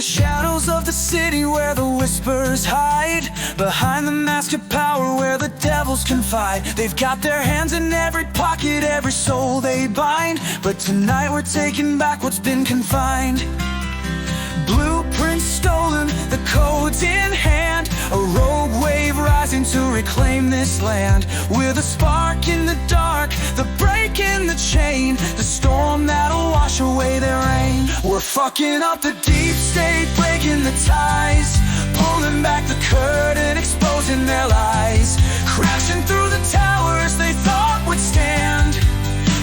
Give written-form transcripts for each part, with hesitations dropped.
shadows of the city where the whispers hide, behind the mask of power where the devils confide. They've got their hands in every pocket, every soul they bind. But tonight we're taking back what's been confined. Blueprints stolen, the codes in hand, a rogue wave rising to reclaim this land. With a spark in the dark, the break in the chain, the storm that'll wash away their rain. We're fucking up the deep state, breaking the ties, pulling back the curtain, exposing their lies. Crashing through the towers they thought would stand.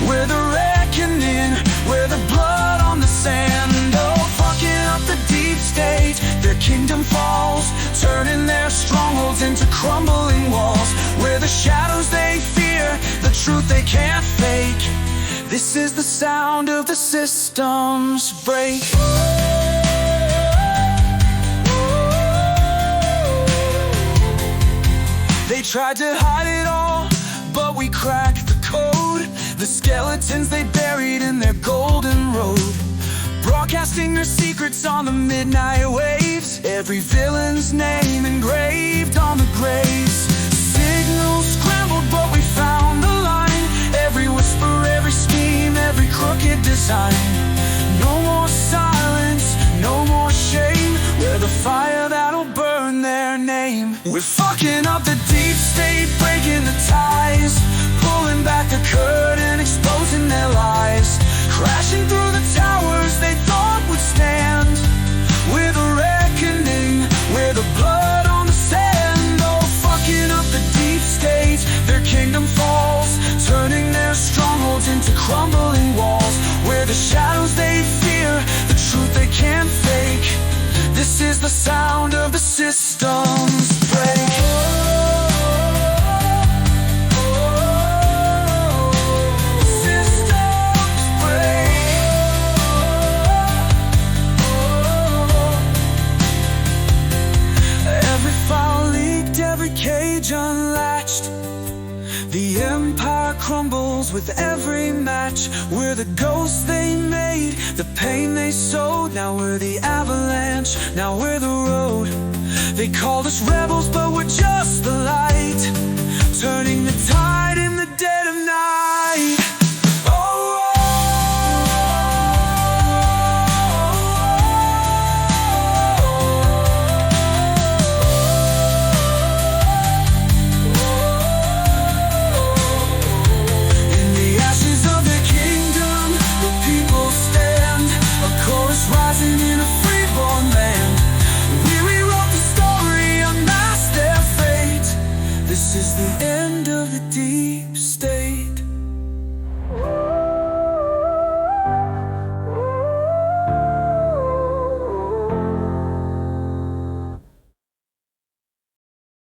We're the reckoning, we're the blood on the sand. Oh, fucking up the deep state, their kingdom falls, turning their strongholds into crumbling walls. We're the shadows they fear, the truth they can't fake. This is the sound of the systems break. They tried to hide it all, but we cracked the code. The skeletons they buried in their golden road, broadcasting their secrets on the midnight waves. Every villain's name engraved on the graves. Signals scrambled, but we found the line. Every whisper, every scheme, every crooked design. No more silence, no more shame. We're the fire that'll burn their name. We're fucking up the deep state, breaking the ties, pulling back the curtain, exposing their lies. Crashing through the towers they thought would stand. We're the reckoning, we're the blood on the sand. Oh, fucking up the deep state, their kingdom falls, turning their strongholds into crumbling walls. We're the shadows they fear, the truth they can't fake. This is the sound of the systems break. Cage unlatched, the empire crumbles with every match. We're the ghosts they made, the pain they sowed. Now we're the avalanche, now we're the road. They called us rebels, but we're just the light, turning